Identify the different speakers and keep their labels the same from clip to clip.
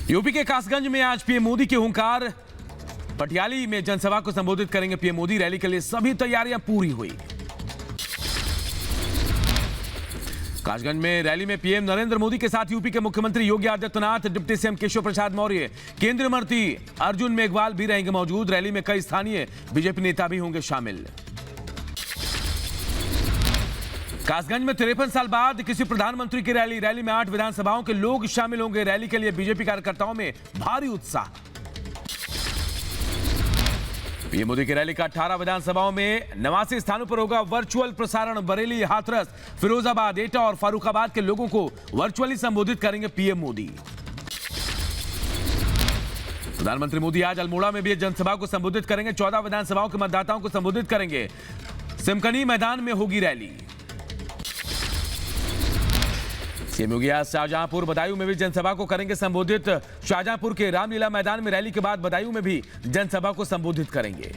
Speaker 1: UP के कासगंज में आज पीएम मोदी के हुंकार। पटियाली में जनसभा को संबोधित करेंगे पीएम मोदी। रैली के लिए सभी तैयारियां पूरी हुई। कासगंज में रैली में पीएम नरेंद्र मोदी के साथ यूपी के मुख्यमंत्री योगी आदित्यनाथ, डिप्टी सीएम केशव प्रसाद मौर्य, केंद्रीय मंत्री अर्जुन मेघवाल भी रहेंगे मौजूद। रैली में कई स्थानीय बीजेपी नेता भी होंगे शामिल। कासगंज में 53 साल बाद किसी प्रधानमंत्री की रैली में 8 विधानसभाओं के लोग शामिल होंगे। रैली के लिए बीजेपी कार्यकर्ताओं में भारी उत्साह। पीएम मोदी की रैली का 18 विधानसभाओं में 89 स्थानों पर होगा वर्चुअल प्रसारण। बरेली, हाथरस, फिरोजाबाद, एटा और फारुखाबाद के लोगों को वर्चुअली संबोधित करेंगे पीएम मोदी। प्रधानमंत्री मोदी आज अल्मोड़ा में भी जनसभा को संबोधित करेंगे। 14 विधानसभाओं के मतदाताओं को संबोधित करेंगे। सिमकनी मैदान में होगी रैली। सीएम योगी आज शाहजहांपुर, बदायूं में भी जनसभा को करेंगे संबोधित। शाहजहांपुर के रामलीला मैदान में रैली के बाद बदायूं में भी जनसभा को संबोधित करेंगे।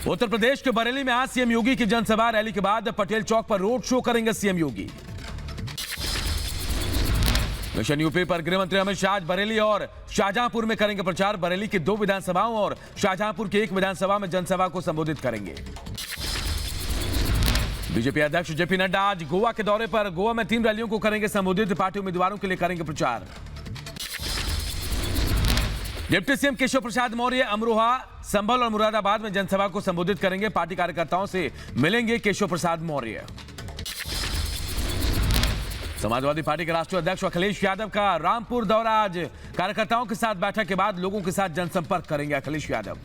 Speaker 1: उत्तर प्रदेश के बरेली में आज सीएम योगी की जनसभा। रैली के बाद पटेल चौक पर रोड शो करेंगे सीएम योगी। मिशन यूपी पर गृह मंत्री अमित शाह बरेली और शाहजहांपुर में करेंगे प्रचार। बरेली की 2 विधानसभाओं और शाहजहांपुर की 1 विधानसभा में जनसभा को संबोधित करेंगे। बीजेपी अध्यक्ष जेपी नड्डा आज गोवा के दौरे पर। गोवा में 3 रैलियों को करेंगे संबोधित। पार्टी उम्मीदवारों के लिए करेंगे प्रचार। डिप्टी सीएम केशव प्रसाद मौर्य अमरोहा, संभल और मुरादाबाद में जनसभा को संबोधित करेंगे। पार्टी कार्यकर्ताओं से मिलेंगे केशव प्रसाद मौर्य। समाजवादी पार्टी के राष्ट्रीय अध्यक्ष अखिलेश यादव का रामपुर दौरा। आज कार्यकर्ताओं के साथ बैठक के बाद लोगों के साथ जनसंपर्क करेंगे अखिलेश यादव।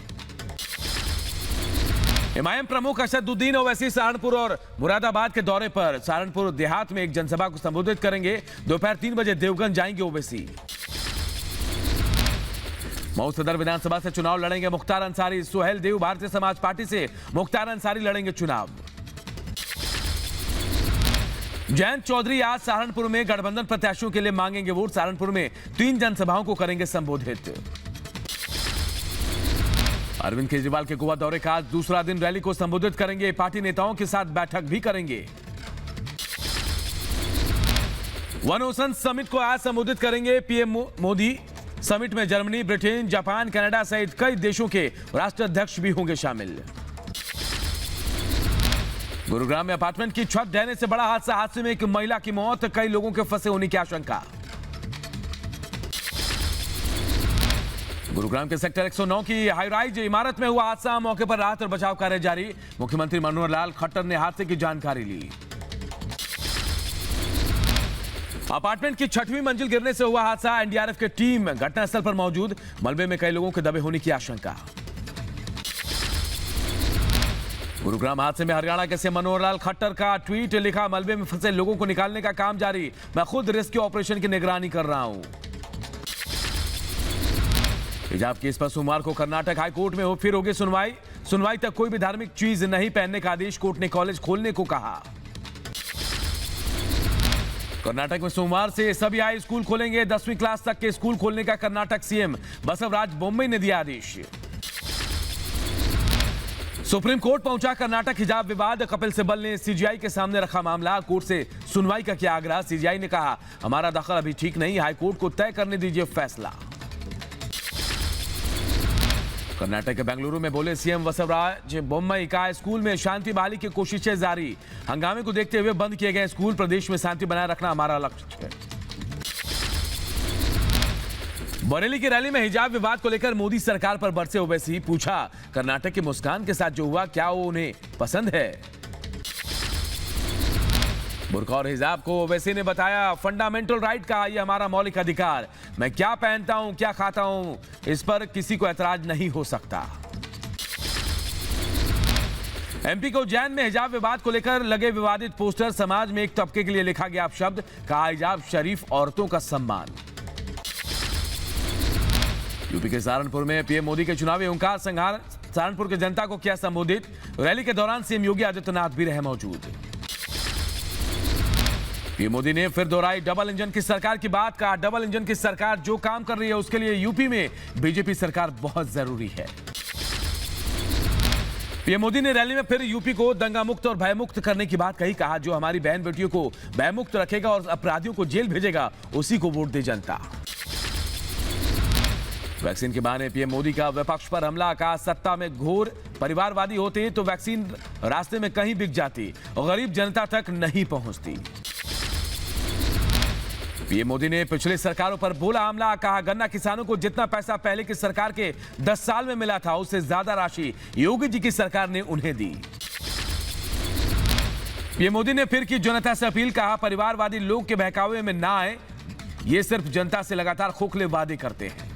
Speaker 1: एमआईएम प्रमुख असदुद्दीन ओवैसी सहारनपुर और मुरादाबाद के दौरे पर। सहारनपुर देहात में एक जनसभा को संबोधित करेंगे। दोपहर 3 बजे देवगंज जाएंगे ओवैसी। मऊ सदर विधानसभा से चुनाव लड़ेंगे मुख्तार अंसारी। सुहेल देव भारतीय समाज पार्टी से मुख्तार अंसारी लड़ेंगे चुनाव। जयंत चौधरी आज सहारनपुर में गठबंधन प्रत्याशियों के लिए मांगेंगे वोट। सहारनपुर में 3 जनसभाओं को करेंगे संबोधित। अरविंद केजरीवाल के गोवा दौरे का आज दूसरा दिन। रैली को संबोधित करेंगे। पार्टी नेताओं के साथ बैठक भी करेंगे। वन ओशन समिट को आज संबोधित करेंगे पीएम मोदी। समिट में जर्मनी, ब्रिटेन, जापान, कनाडा सहित कई देशों के राष्ट्राध्यक्ष भी होंगे शामिल। गुरुग्राम में अपार्टमेंट की छत ढहने से बड़ा हादसा। हादसे में एक महिला की मौत, कई लोगों के फंसे होने की आशंका। गुरुग्राम के सेक्टर 109 की हाईराइज इमारत में हुआ हादसा। मौके पर राहत और बचाव कार्य जारी। मुख्यमंत्री मनोहर लाल खट्टर ने हादसे की जानकारी ली। अपार्टमेंट की 6वीं मंजिल गिरने से हुआ हादसा। एनडीआरएफ की टीम घटनास्थल पर मौजूद। मलबे में कई लोगों के दबे होने की आशंका। गुरुग्राम हादसे में हरियाणा के सीएम मनोहर लाल खट्टर का ट्वीट लिखा। मलबे में फंसे लोगों को निकालने का काम जारी। मैं खुद रेस्क्यू ऑपरेशन की निगरानी कर रहा हूं। हिजाब केस पर सोमवार को कर्नाटक हाईकोर्ट में फिर होगी सुनवाई। सुनवाई तक कोई भी धार्मिक चीज नहीं पहनने का आदेश। कोर्ट ने कॉलेज खोलने को कहा। कर्नाटक में सोमवार से सभी हाई स्कूल खोलेंगे। 10वीं क्लास तक के स्कूल खोलने का कर्नाटक सीएम बसवराज बोम्मई ने दिया आदेश। सुप्रीम कोर्ट पहुंचा कर्नाटक हिजाब विवाद। कपिल सिब्बल ने सीजीआई के सामने रखा मामला। कोर्ट से सुनवाई का किया आग्रह। सीजीआई ने कहा हमारा दखल अभी ठीक नहीं, हाईकोर्ट को तय करने दीजिए फैसला। कर्नाटक के बेंगलुरु में बोले सीएम बसवराज बोम्मई का स्कूल में शांति बहाली की कोशिशें जारी। हंगामे को देखते हुए बंद किए गए स्कूल। प्रदेश में शांति बनाए रखना हमारा लक्ष्य है। बरेली की रैली में हिजाब विवाद को लेकर मोदी सरकार पर बरसे ओवैसी। पूछा कर्नाटक की मुस्कान के साथ जो हुआ क्या वो उन्हें पसंद है। बुर्का और हिजाब को ओवैसी ने बताया फंडामेंटल राइट का, ये हमारा मौलिक अधिकार। मैं क्या पहनता हूं, क्या खाता हूं, इस पर किसी को ऐतराज नहीं हो सकता। एमपी को उज्जैन में हिजाब विवाद को लेकर लगे विवादित पोस्टर। समाज में एक तबके के लिए लिखा गया अपशब्द। कहा हिजाब शरीफ औरतों का सम्मान। यूपी के सहारनपुर में पीएम मोदी के चुनावी हुंकार। सहारनपुर की जनता को किया संबोधित। रैली के दौरान सीएम योगी आदित्यनाथ भी रहे मौजूद। पीएम मोदी ने फिर दोहराई डबल इंजन की सरकार की बात। कहा डबल इंजन की सरकार जो काम कर रही है उसके लिए यूपी में बीजेपी सरकार बहुत जरूरी है। पीएम मोदी ने रैली में फिर यूपी को दंगा मुक्त और भयमुक्त करने की बात कही। कहा, जो हमारी बहन बेटियों को भयमुक्त रखेगा और अपराधियों को जेल भेजेगा, उसी को वोट दे जनता। वैक्सीन के बहाने पीएम मोदी का विपक्ष पर हमला। कहा, सत्ता में घोर परिवारवादी होते तो वैक्सीन रास्ते में कहीं बिक जाती और गरीब जनता तक नहीं पहुंचती। पीएम मोदी ने पिछली सरकारों पर बोला हमला। कहा, गन्ना किसानों को जितना पैसा पहले की सरकार के 10 साल में मिला था, उससे ज्यादा राशि योगी जी की सरकार ने उन्हें दी। पीएम मोदी ने फिर की जनता से अपील। कहा, परिवारवादी लोग के बहकावे में ना आए, ये सिर्फ जनता से लगातार खोखले वादे करते हैं।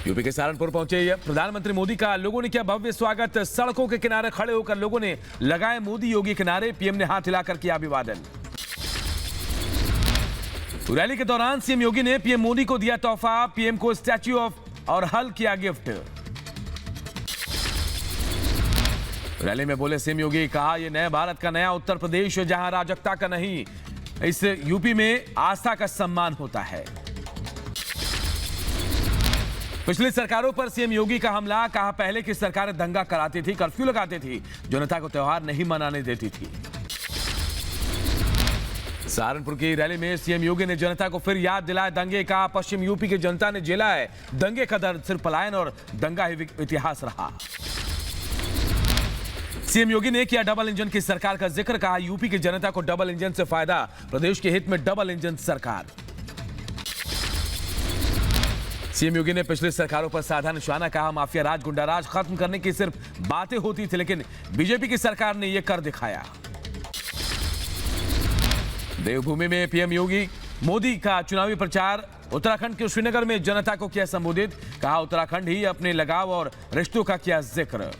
Speaker 1: यूपी के सहारनपुर पहुंचे प्रधानमंत्री मोदी का लोगों ने किया भव्य स्वागत। सड़कों के किनारे खड़े होकर लोगों ने लगाए मोदी योगी किनारे। पीएम ने हाथ हिलाकर किया अभिवादन। रैली के दौरान सीएम योगी ने पीएम मोदी को दिया तोहफा। पीएम को स्टैच्यू ऑफ और हल किया गिफ्ट। रैली में बोले सीएम योगी। कहा, यह नए भारत का नया उत्तर प्रदेश, जहां अराजकता का नहीं, इस यूपी में आस्था का सम्मान होता है। पिछली सरकारों पर सीएम योगी का हमला। कहा, पहले की सरकारें दंगा कराती थी, कर्फ्यू लगाती थी, जनता को त्योहार नहीं मनाने देती थी। सहारनपुर की रैली में सीएम योगी ने जनता को फिर याद दिलाया दंगे का। पश्चिम यूपी की जनता ने झेला है दंगे का दर्द, सिर्फ पलायन और दंगा ही इतिहास रहा। सीएम योगी ने किया डबल इंजन की सरकार का जिक्र। कहा, यूपी की जनता को डबल इंजन से फायदा, प्रदेश के हित में डबल इंजन सरकार। सीएम योगी ने पिछली सरकारों पर साधा निशाना। कहा, माफिया राज, गुंडा राज खत्म करने की सिर्फ बातें होती थी, लेकिन बीजेपी की सरकार ने यह कर दिखाया। देवभूमि में पीएम योगी मोदी का चुनावी प्रचार। उत्तराखंड के श्रीनगर में जनता को किया संबोधित। कहा, उत्तराखंड ही अपने लगाव और रिश्तों का किया जिक्र।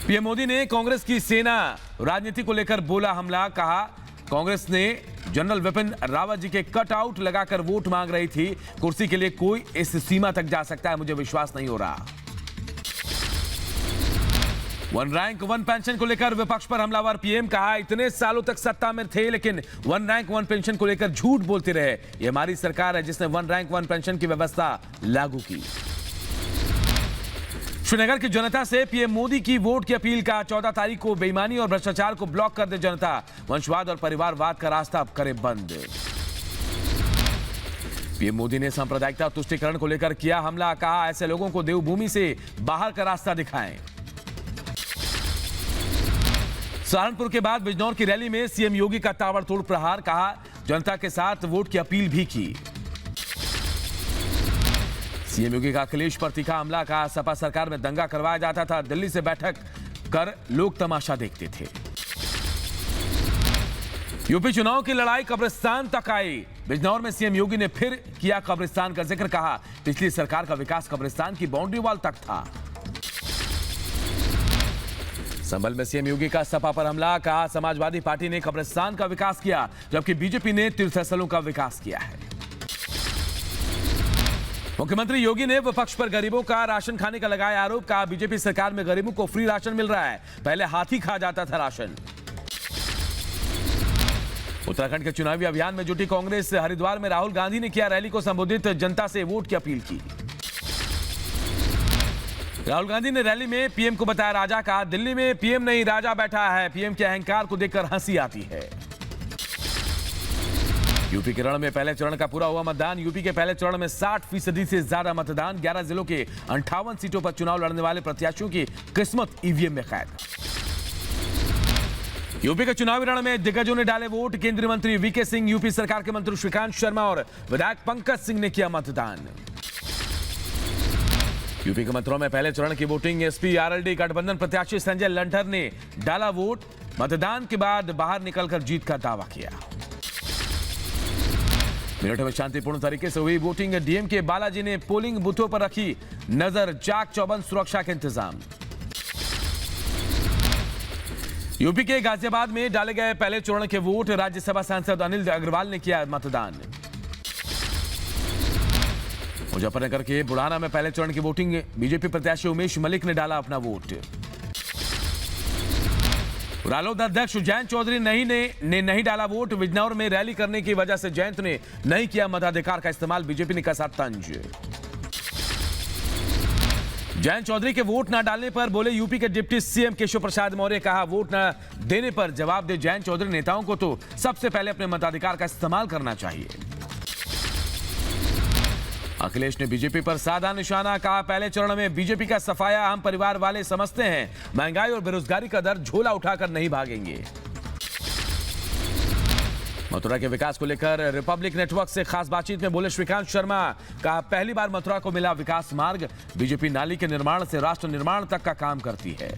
Speaker 1: पीएम मोदी ने कांग्रेस की सेना राजनीति को लेकर बोला हमला। कहा, कांग्रेस ने जनरल विपिन रावत जी के कट आउट लगाकर वोट मांग रही थी। कुर्सी के लिए कोई इस सीमा तक जा सकता है, मुझे विश्वास नहीं हो रहा। वन रैंक वन पेंशन को लेकर विपक्ष पर हमलावर पीएम। कहा, इतने सालों तक सत्ता में थे, लेकिन वन रैंक वन पेंशन को लेकर झूठ बोलते रहे। ये हमारी सरकार है जिसने वन रैंक वन पेंशन की व्यवस्था लागू की। श्रीनगर की जनता से पीएम मोदी की वोट की अपील। का 14 तारीख को बेईमानी और भ्रष्टाचार को ब्लॉक कर दे जनता। वंशवाद और परिवारवाद का रास्ता अब करे बंद। पीएम मोदी ने सांप्रदायिकता और तुष्टीकरण को लेकर किया हमला। कहा, ऐसे लोगों को देवभूमि से बाहर का रास्ता दिखाएं। सहारनपुर के बाद बिजनौर की रैली में सीएम योगी का ताबड़तोड़ प्रहार। कहा, जनता के साथ वोट की अपील भी की। सीएम योगी का अखिलेश पर तीखा हमला। कहा, सपा सरकार में दंगा करवाया जाता था, दिल्ली से बैठक कर लोग तमाशा देखते थे। यूपी चुनाव की लड़ाई कब्रिस्तान तक आई। बिजनौर में सीएम योगी ने फिर किया कब्रिस्तान का जिक्र। कहा, पिछली सरकार का विकास कब्रिस्तान की बाउंड्री वॉल तक था। संभल में सीएम योगी का सपा पर हमला। कहा, समाजवादी पार्टी ने कब्रिस्तान का विकास किया, जबकि बीजेपी ने तीर्थस्थलों का विकास किया है। मुख्यमंत्री योगी ने विपक्ष पर गरीबों का राशन खाने का लगाया आरोप। कहा, बीजेपी सरकार में गरीबों को फ्री राशन मिल रहा है, पहले हाथी खा जाता था राशन। उत्तराखंड के चुनावी अभियान में जुटी कांग्रेस। हरिद्वार में राहुल गांधी ने किया रैली को संबोधित, जनता से वोट की अपील की। राहुल गांधी ने रैली में पीएम को बताया राजा। कहा, दिल्ली में पीएम नहीं राजा बैठा है, पीएम के अहंकार को देखकर हंसी आती है। यूपी के रण में पहले चरण का पूरा हुआ मतदान। यूपी के पहले चरण में 60% से ज्यादा मतदान। 11 जिलों के 58 सीटों पर चुनाव लड़ने वाले प्रत्याशियों की किस्मत ईवीएम में कैद। यूपी के चुनावी रण में दिग्गजों ने डाले वोट। केंद्रीय मंत्री वीके सिंह, यूपी सरकार के मंत्री श्रीकांत शर्मा और विधायक पंकज सिंह ने किया मतदान। यूपी के मंत्रों में पहले चरण की वोटिंग। एसपी आरएलडी गठबंधन प्रत्याशी संजय लंठर ने डाला वोट। मतदान के बाद बाहर निकलकर जीत का दावा किया। मेरठ में शांतिपूर्ण तरीके से हुई वोटिंग। डीएम के बालाजी ने पोलिंग बूथों पर रखी नजर। चाक चौबंद सुरक्षा के इंतजाम। यूपी के गाजियाबाद में डाले गए पहले चरण के वोट। राज्यसभा सांसद अनिल अग्रवाल ने किया मतदान। मुजफ्फरनगर के बुढ़ाना में पहले चरण की वोटिंग। बीजेपी प्रत्याशी उमेश मलिक ने डाला अपना वोट। रालोद अध्यक्ष जयंत चौधरी ने नहीं डाला वोट। बिजनौर में रैली करने की वजह से जयंत ने नहीं किया मताधिकार का इस्तेमाल। बीजेपी ने कसा तंज। जयंत चौधरी के वोट न डालने पर बोले यूपी के डिप्टी सीएम केशव प्रसाद मौर्य। कहा वोट न देने पर जवाब दे जयंत चौधरी। नेताओं को तो सबसे पहले अपने मताधिकार का इस्तेमाल करना चाहिए। अखिलेश ने बीजेपी पर साधा निशाना। कहा पहले चरण में बीजेपी का सफाया हम परिवार वाले समझते हैं, महंगाई और बेरोजगारी का दर झोला उठाकर नहीं भागेंगे। मथुरा के विकास को लेकर रिपब्लिक नेटवर्क से खास बातचीत में बोले श्रीकांत शर्मा। कहा पहली बार मथुरा को मिला विकास मार्ग। बीजेपी नाली के निर्माण से राष्ट्र निर्माण तक का काम करती है।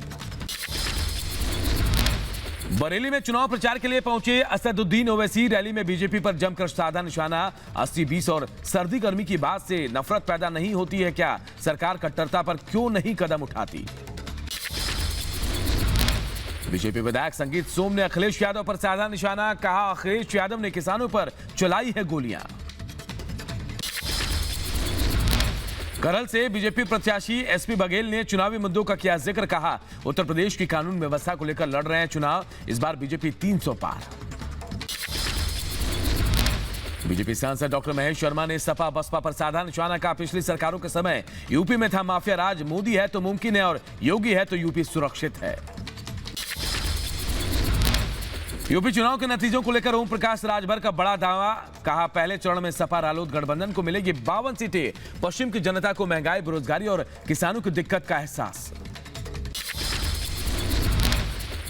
Speaker 1: बरेली में चुनाव प्रचार के लिए पहुंचे असदुद्दीन ओवैसी। रैली में बीजेपी पर जमकर साधा निशाना। 80-20 और सर्दी गर्मी की बात से नफरत पैदा नहीं होती है क्या? सरकार कट्टरता पर क्यों नहीं कदम उठाती? बीजेपी विधायक संगीत सोम ने अखिलेश यादव पर साधा निशाना। कहा अखिलेश यादव ने किसानों पर चलाई है गोलियां। करल से बीजेपी प्रत्याशी एसपी बघेल ने चुनावी मुद्दों का किया जिक्र। कहा उत्तर प्रदेश की कानून व्यवस्था को लेकर लड़ रहे हैं चुनाव। इस बार बीजेपी 300 पार। बीजेपी सांसद डॉक्टर महेश शर्मा ने सपा बसपा पर साधा निशाना। कहा पिछली सरकारों के समय यूपी में था माफिया राज। मोदी है तो मुमकिन है और योगी है तो यूपी सुरक्षित है। यूपी चुनाव के नतीजों को लेकर ओम प्रकाश राजभर का बड़ा दावा। कहा पहले चरण में सपा रालोद गठबंधन को मिलेगी 52 सीटें। पश्चिम की जनता को महंगाई, बेरोजगारी और किसानों की दिक्कत का एहसास।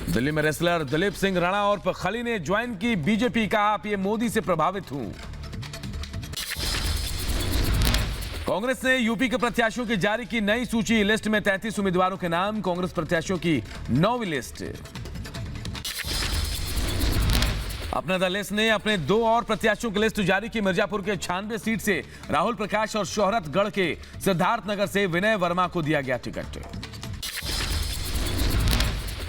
Speaker 1: दिल्ली में रेसलर दिलीप सिंह राणा और खली ने ज्वाइन की बीजेपी। कहा पीएम मोदी से प्रभावित हूं। कांग्रेस ने यूपी के प्रत्याशियों की जारी की नई सूची। लिस्ट में 33 उम्मीदवारों के नाम। कांग्रेस प्रत्याशियों की 9वीं लिस्ट। अपना दल ने अपने 2 और प्रत्याशियों की लिस्ट जारी की। मिर्जापुर के 96 सीट से राहुल प्रकाश और शोहरतगढ़ के सिद्धार्थनगर से विनय वर्मा को दिया गया टिकट।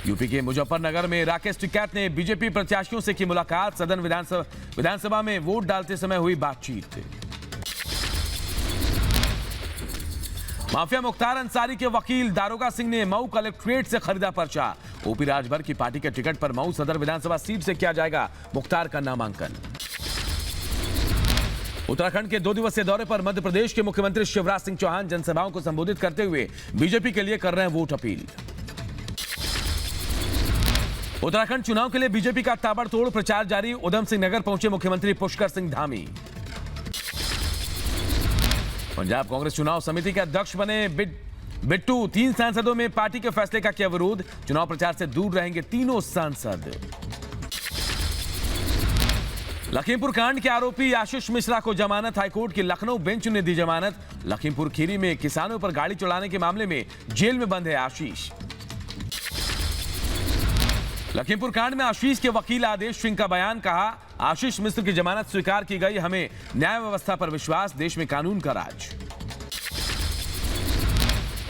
Speaker 1: यूपी के मुजफ्फरनगर में राकेश टिकैत ने बीजेपी प्रत्याशियों से की मुलाकात। सदन विधानसभा में वोट डालते समय हुई बातचीत। माफिया मुख्तार अंसारी के वकील दारोगा सिंह ने मऊ कलेक्ट्रेट से खरीदा पर्चा। ओपी राजभर की पार्टी के टिकट पर मऊ सदर विधानसभा सीट से किया जाएगा मुख्तार का नामांकन। उत्तराखंड के 2 दिवसीय दौरे पर मध्य प्रदेश के मुख्यमंत्री शिवराज सिंह चौहान जनसभाओं को संबोधित करते हुए बीजेपी के लिए कर रहे हैं वोट अपील। उत्तराखंड चुनाव के लिए बीजेपी का ताबड़तोड़ प्रचार जारी। उधम सिंह नगर पहुंचे मुख्यमंत्री पुष्कर सिंह धामी। पंजाब कांग्रेस चुनाव समिति के अध्यक्ष बने बिट्टू। 3 सांसदों में पार्टी के फैसले का किया विरोध। चुनाव प्रचार से दूर रहेंगे तीनों सांसद। लखीमपुर कांड के आरोपी आशीष मिश्रा को जमानत। हाईकोर्ट की लखनऊ बेंच ने दी जमानत। लखीमपुर खीरी में किसानों पर गाड़ी चढ़ाने के मामले में जेल में बंद है आशीष। लखीमपुर कांड में आशीष के वकील आदेश सिंह का बयान। कहा आशीष मिश्र की जमानत स्वीकार की गई। हमें न्याय व्यवस्था पर विश्वास। देश में कानून का राज।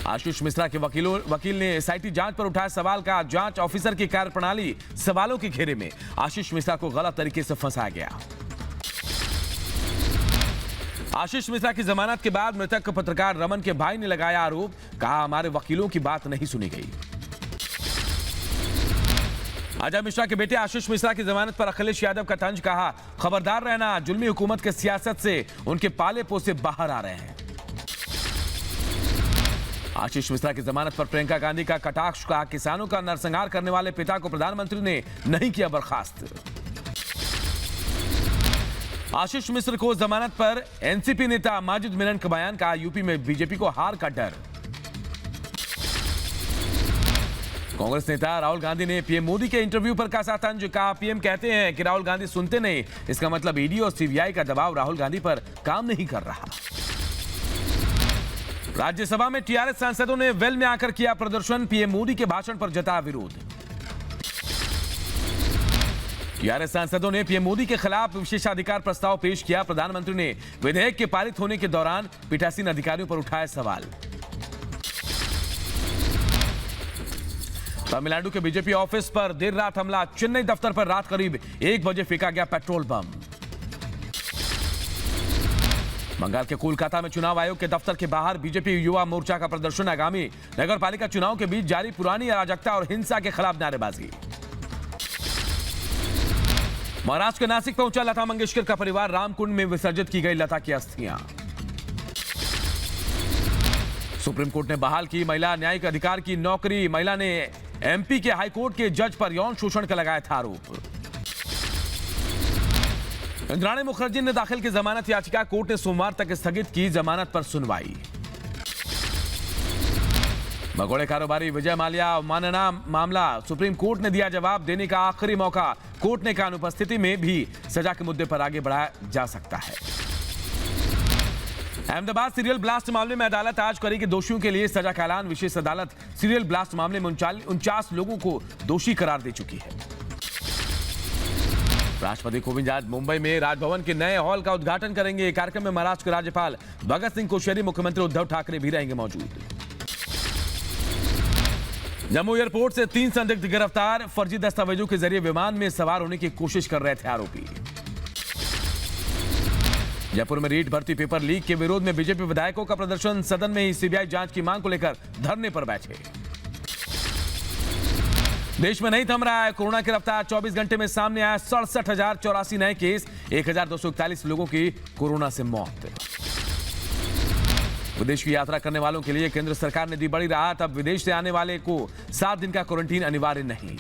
Speaker 1: आशीष मिश्रा के वकील ने एसआईटी जांच पर उठाया सवाल। का जांच ऑफिसर की कार्यप्रणाली सवालों के घेरे में। आशीष मिश्रा को गलत तरीके से फंसाया गया। आशीष मिश्रा की जमानत के बाद मृतक पत्रकार रमन के भाई ने लगाया आरोप। कहा हमारे वकीलों की बात नहीं सुनी गई। अजय मिश्रा के बेटे आशीष मिश्रा की जमानत पर अखिलेश यादव का तंज। कहा खबरदार रहना, जुल्मी हुकूमत के सियासत से उनके पाले पोसे बाहर आ रहे हैं। आशीष मिश्रा की जमानत पर प्रियंका गांधी का कटाक्ष। कहा किसानों का नरसंहार करने वाले पिता को प्रधानमंत्री ने नहीं किया बर्खास्त। आशीष मिश्र को जमानत पर एनसीपी नेता माजिद मिलन का बयान। कहा यूपी में बीजेपी को हार का डर। कांग्रेस नेता राहुल गांधी ने पीएम मोदी के इंटरव्यू पर कसा तंज। कहा पीएम कहते हैं कि राहुल गांधी सुनते नहीं, इसका मतलब ईडी और सीबीआई का दबाव राहुल गांधी पर काम नहीं कर रहा। राज्यसभा में टीआरएस सांसदों ने वेल में आकर किया प्रदर्शन। पीएम मोदी के भाषण पर जताया विरोध। टीआरएस सांसदों ने पीएम मोदी के खिलाफ विशेषाधिकार प्रस्ताव पेश किया। प्रधानमंत्री ने विधेयक के पारित होने के दौरान पीठासीन अधिकारियों पर उठाए सवाल। तमिलनाडु के बीजेपी ऑफिस पर देर रात हमला। चेन्नई दफ्तर पर रात करीब 1 बजे फेंका गया पेट्रोल बम। बंगाल के कोलकाता में चुनाव आयोग के दफ्तर के बाहर बीजेपी युवा मोर्चा का प्रदर्शन। आगामी नगरपालिका चुनाव के बीच जारी पुरानी अराजकता और हिंसा के खिलाफ नारेबाजी। महाराष्ट्र के नासिक पहुंचा लता मंगेशकर का परिवार। रामकुंड में विसर्जित की गई लता की अस्थियां। सुप्रीम कोर्ट ने बहाल की महिला न्यायिक अधिकार की नौकरी। महिला ने एमपी के हाईकोर्ट के जज पर यौन शोषण का लगाया था आरोप। इंद्राणी मुखर्जी ने दाखिल की जमानत याचिका, कोर्ट ने सोमवार तक स्थगित की जमानत पर सुनवाई। भगोड़े कारोबारी विजय माल्या अवमानना मामला, सुप्रीम कोर्ट ने दिया जवाब देने का आखिरी मौका। कोर्ट ने कहा अनुपस्थिति में भी सजा के मुद्दे पर आगे बढ़ाया जा सकता है। अहमदाबाद सीरियल ब्लास्ट मामले में अदालत आज करेगी दोषियों के लिए सजा का ऐलान। विशेष अदालत सीरियल ब्लास्ट मामले में 49 लोगों को दोषी करार दे चुकी है। राष्ट्रपति कोविंद आज मुंबई में राजभवन के नए हॉल का उद्घाटन करेंगे। कार्यक्रम में महाराष्ट्र के राज्यपाल भगत सिंह कोश्यारी, मुख्यमंत्री उद्धव ठाकरे भी रहेंगे मौजूद। जम्मू एयरपोर्ट से 3 संदिग्ध गिरफ्तार। फर्जी दस्तावेजों के जरिए विमान में सवार होने की कोशिश कर रहे थे आरोपी। जयपुर में रीट भर्ती पेपर लीक के विरोध में बीजेपी विधायकों का प्रदर्शन। सदन में ही सीबीआई जांच की मांग को लेकर धरने पर बैठे। देश में नहीं थम रहा है कोरोना की रफ्तार। 24 घंटे में सामने आया 67,084 नए केस। 1,241 लोगों की कोरोना से मौत। विदेश की यात्रा करने वालों के लिए केंद्र सरकार ने दी बड़ी राहत। अब विदेश से आने वाले को 7 दिन का क्वारंटीन अनिवार्य नहीं।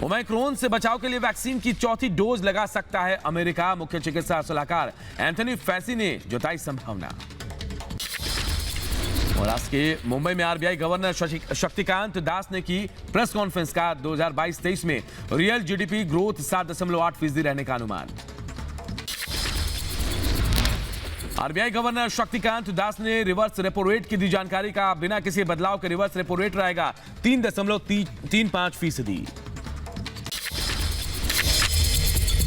Speaker 1: ओमाइक्रोन से बचाव के लिए वैक्सीन की 4थी डोज लगा सकता है अमेरिका। मुख्य चिकित्सा सलाहकार एंथनी फैसी ने जताई संभावना। महाराष्ट्र के मुंबई में आरबीआई गवर्नर शक्तिकांत दास ने की प्रेस कॉन्फ्रेंस का 2022-23 में रियल जीडीपी ग्रोथ 7.8% रहने का अनुमान। आरबीआई गवर्नर शक्तिकांत दास ने रिवर्स रेपो रेट की दी जानकारी का बिना किसी बदलाव के रिवर्स रेपो रेट रहेगा 3.35%।